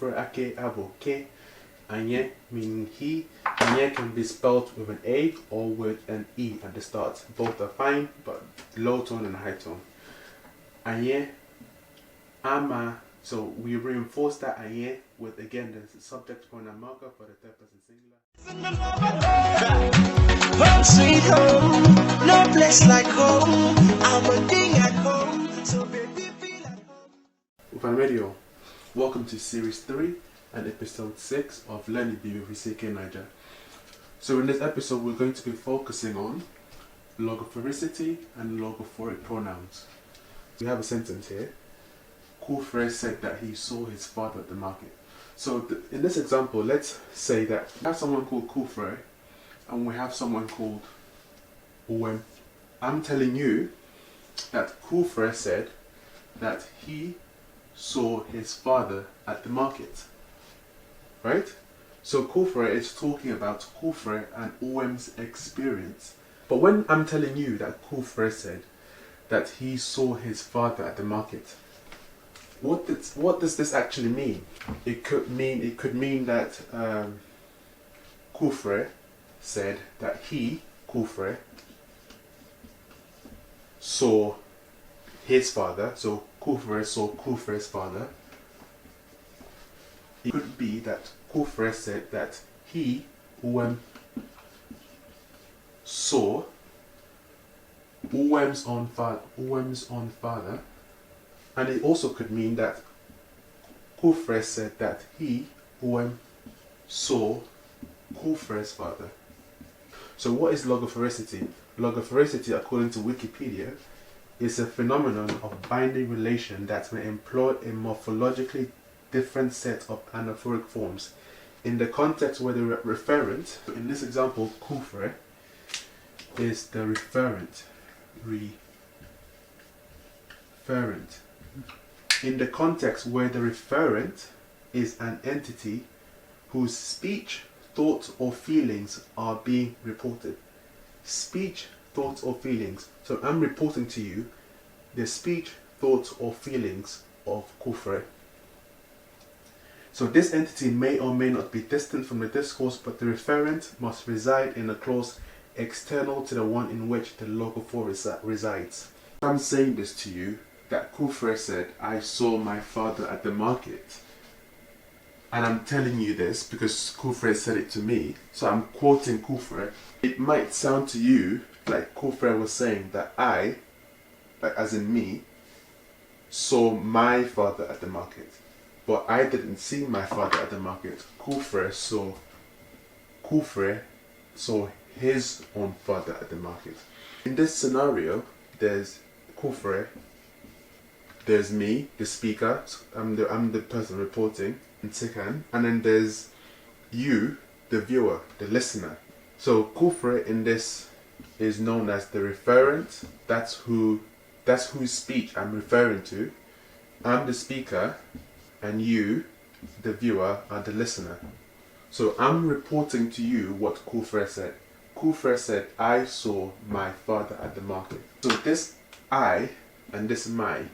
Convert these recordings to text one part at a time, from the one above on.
for ake, abo, ke, anye, meaning he. Anye can be spelled with an A or with an E at the start. Both are fine, but low tone and high tone. Anye, ama. So we reinforce that anye with, again, the subject pronoun marker for the third person singular. Home sweet home, no place like home. I'm a thing at home, so baby feel at home. Ufan Radio, welcome to series 3 and episode 6 of Learning BB with CK.Naija. So in this episode we're going to be focusing on logophoricity and logophoric pronouns. We have a sentence here. Kufre said that he saw his father at the market. So in this example, let's say that we have someone called Kufre and we have someone called Uwem. I'm telling you that Kufre said that he saw his father at the market. Right? So Kufre is talking about Kufre and Uwem's experience. But when I'm telling you that Kufre said that he saw his father at the market, what does this actually mean? It could mean that Kufre said that he, Kufre, saw his father. So Kufre saw Kufre's father. It could be that Kufre said that he, Uwem, saw Uwem's own father. And it also could mean that Kufre said that he, Uwem, saw Kufre's father. So what is logophoricity? Logophoricity, according to Wikipedia, is a phenomenon of binding relation that may employ a morphologically different set of anaphoric forms in the context where the referent, in this example Kufre, is the referent. In the context where the referent is an entity whose speech, thoughts or feelings are being reported. Speech, thoughts or feelings. So I'm reporting to you the speech, thoughts or feelings of Kufre. So this entity may or may not be distant from the discourse, but the referent must reside in a clause external to the one in which the logophoric resides. I'm saying this to you, that Kufre said, I saw my father at the market. And I'm telling you this because Kufre said it to me. So I'm quoting Kufre. It might sound to you like Kufre was saying that I, like as in me, saw my father at the market. But I didn't see my father at the market. Kufre saw his own father at the market. In this scenario, there's Kufre, there's me, the speaker, I'm the person reporting, in Tikan, and then there's you, the viewer, the listener. So Kufre in this is known as the referent. That's whose speech I'm referring to. I'm the speaker, and you, the viewer, are the listener. So I'm reporting to you what Kufre said. Kufre said, I saw my father at the market. So this I and this my,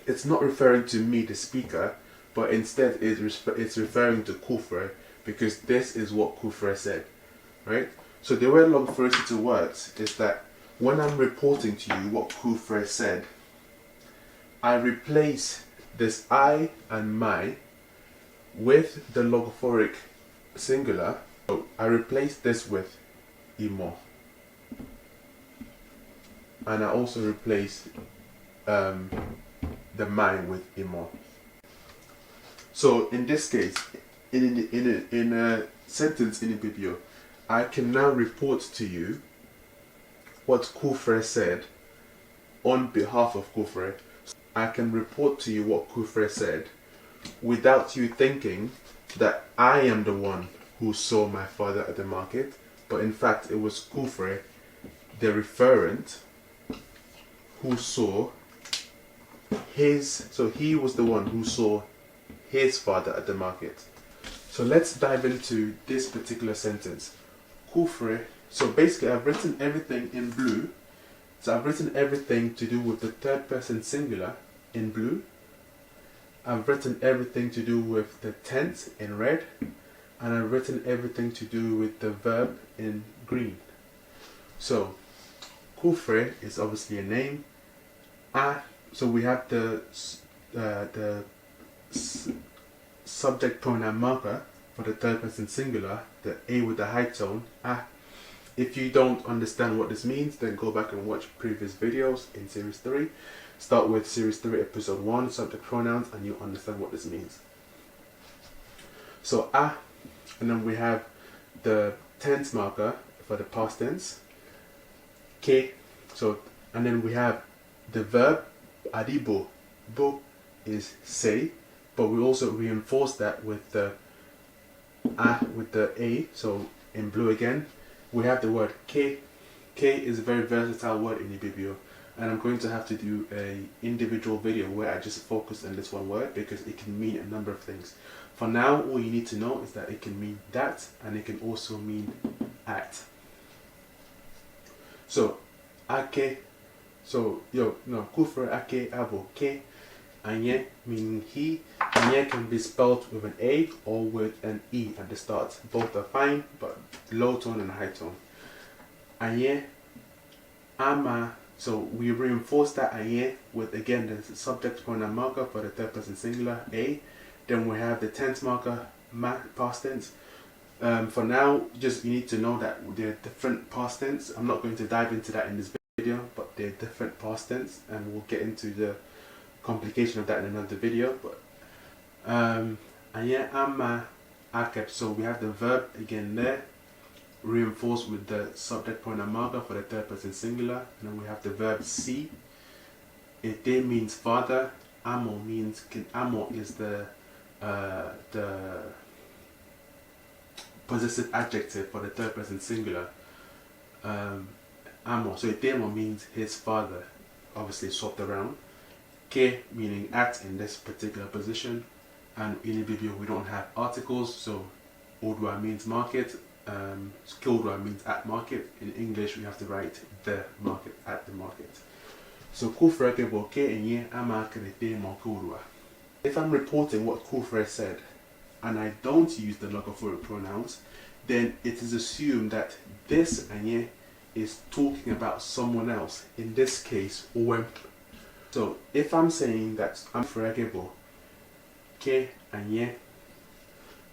it's not referring to me, the speaker, but instead it's referring to Kufre because this is what Kufre said, right? So the way logophoricity works is that when I'm reporting to you what Kufre said, I replace this I and my with the logophoric singular. So I replace this with imo. And I also replace the my with imo. So in this case, in a sentence in ibibio, I can now report to you what Kufre said on behalf of Kufre. I can report to you what Kufre said without you thinking that I am the one who saw my father at the market, but in fact it was Kufre, the referent, who saw so he was the one who saw his father at the market. So let's dive into this particular sentence. Kufre, so basically I've written everything in blue. So I've written everything to do with the third person singular in blue. I've written everything to do with the tense in red, and I've written everything to do with the verb in green. So kufre is obviously a name. So we have the subject pronoun marker for the third person singular, the A with the high tone, ah. If you don't understand what this means, then go back and watch previous videos in series 3. Start with series 3 episode 1, subject pronouns, and you'll understand what this means. So and then we have the tense marker for the past tense, ke. So, and then we have the verb adibo. Bo is say, but we also reinforce that with the a. So in blue again, we have the word ke. Ke is a very versatile word in Ibibio, and I'm going to have to do a individual video where I just focus on this one word because it can mean a number of things. For now, all you need to know is that it can mean that, and it can also mean at. So ake. So kufre ake abo ke. Anye meaning he. Anye can be spelled with an A or with an E at the start. Both are fine, but low tone and high tone. Anye ama. So we reinforce that anye with again the subject pronoun marker for the third person singular A. Then we have the tense marker past tense. For now, just you need to know that they're different past tense. I'm not going to dive into that in this video, but they're different past tense, and we'll get into the complication of that in another video. But so we have the verb again there, reinforced with the subject pronoun marker for the third person singular, and then we have the verb si. Ete means father. Amo means amo is the possessive adjective for the third person singular. Amo, so etemo means his father, obviously swapped around. Ke meaning at in this particular position, and in Ibibio we don't have articles, so odwa means market, skildwa means at market. In English we have to write the market, at the market. So kufre ke bo ke enye ama krete mo kodwa. If I'm reporting what Kufre said, and I don't use the logophoric pronouns, then it is assumed that this anye is talking about someone else, in this case, Uwem. So if I'm saying that I'm fregebo, ke anye,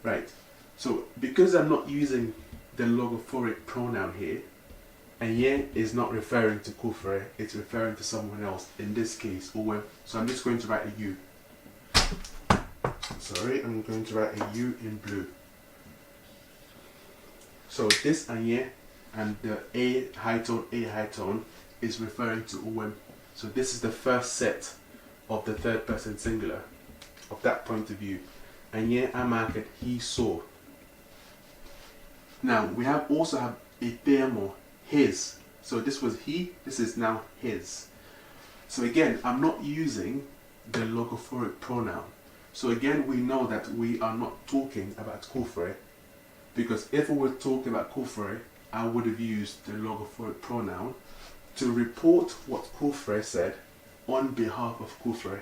right? So because I'm not using the logophoric pronoun here, anye is not referring to Kufre, it's referring to someone else, in this case, Uwem. So I'm just going to write a U. Sorry, I'm going to write a U in blue. So this anye and the A high tone is referring to Uwem. So this is the first set of the third person singular of that point of view. Anye amaket, he saw. Now we also have etemo, his. So this was he, this is now his. So again, I'm not using the logophoric pronoun. So again, we know that we are not talking about Kufre, because if we were talking about Kufre, I would have used the logophoric pronoun to report what Kufre said on behalf of Kufre.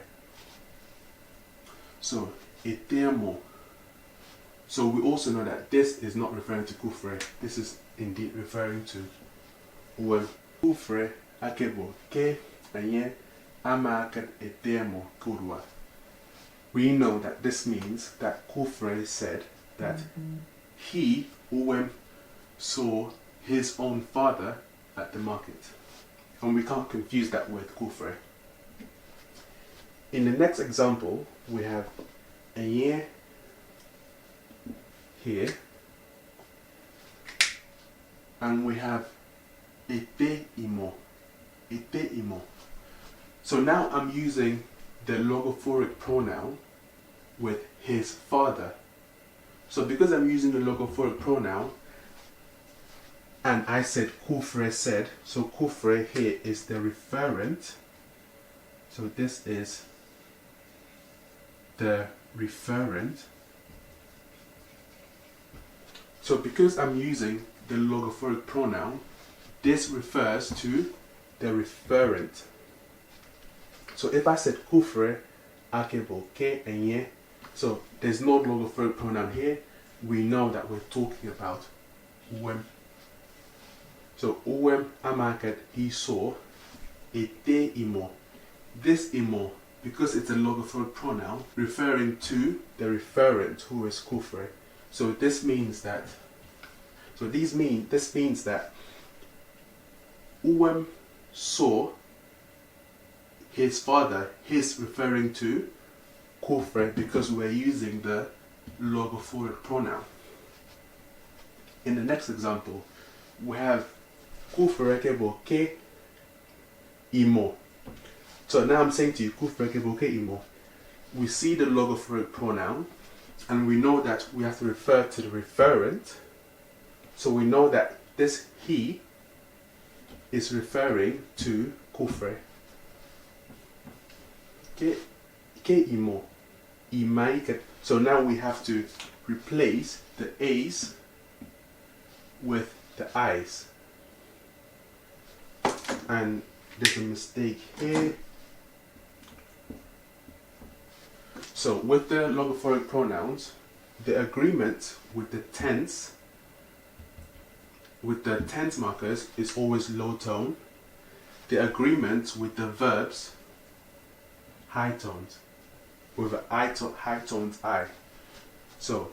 So, etemo. So we also know that this is not referring to Kufre, this is indeed referring to Uwem. Kufre akebo ke anye amakat etemo kodwa. We know that this means that Kufre said that he, Uwem, saw his own father at the market. And we can't confuse that with Kufre. In the next example, we have anye here, and we have ete imo. Ete imo. So now I'm using the logophoric pronoun with his father. So because I'm using the logophoric pronoun, and I said Kufre said, so Kufre here is the referent. So this is the referent. So because I'm using the logophoric pronoun, this refers to the referent. So if I said Kufre akebo, ke, and ye. So there's no logophoric pronoun here. We know that we're talking about uwem. So uwem amaket, he saw, ete imo. This imo, because it's a logophoric pronoun, referring to the referent, who is kufre. So this means that, this means that uwem saw his father, his referring to kufre, because we're using the logophoric pronoun. In the next example, we have kufre kebo ke imo. So now I'm saying to you, kufre kebo ke imo. We see the logophoric pronoun, and we know that we have to refer to the referent. So we know that this he is referring to kufre. Ke imo. Imaiket. So now we have to replace the a's with the i's. And there's a mistake here. So with the logophoric pronouns, the agreement with the tense markers is always low tone. The agreement with the verbs, high tones, with a high tones I. So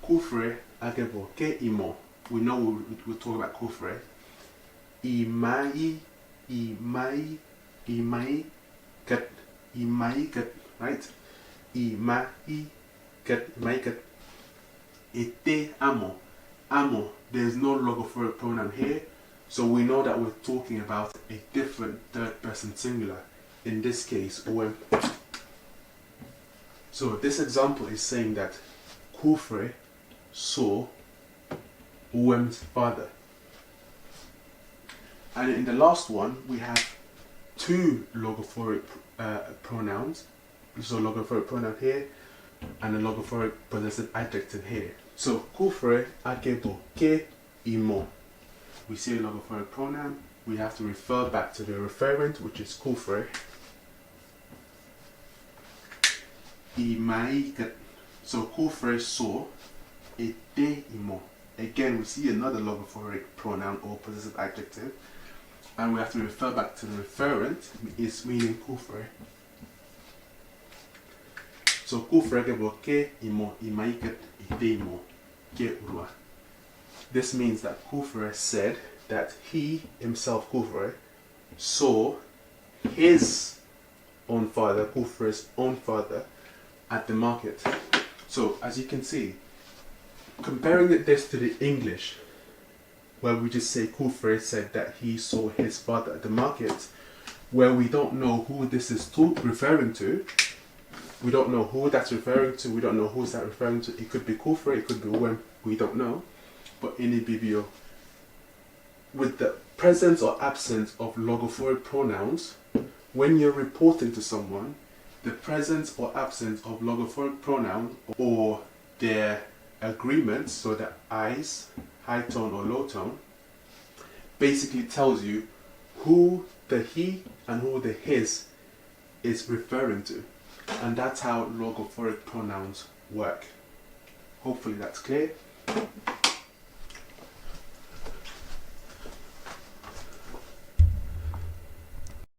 kufre agebo ke imo. We know we're talking about kufre. Imai ket, right? Imai ket. Ete amo. There's no logophoric pronoun here, so we know that we're talking about a different third person singular. In this case, uwem. So this example is saying that kufre saw uwem's father. And in the last one, we have two logophoric pronouns. So logophoric pronoun here and a logophoric possessive adjective here. So kufre akebo ke imo. We see a logophoric pronoun. We have to refer back to the referent, which is kufre. Imaiket. So kufre saw ete imo. Again, we see another logophoric pronoun or possessive adjective, and we have to refer back to the referent, is meaning kufre. So kufre kebo ke imo, imaiket ete imo, ke urua. This means that kufre said that he himself, kufre, saw his own father, kufre's own father, at the market. So as you can see, comparing this to the English, where we just say kufre said that he saw his father at the market, where we don't know who this is referring to. We don't know who that's referring to. We don't know who's that referring to. It could be kufre, it could be uwem. We don't know. But in efik-ibibio, with the presence or absence of logophoric pronouns, when you're reporting to someone, the presence or absence of logophoric pronoun or their agreement, so the I's, high tone or low tone, basically tells you who the he and who the his is referring to. And that's how logophoric pronouns work. Hopefully that's clear.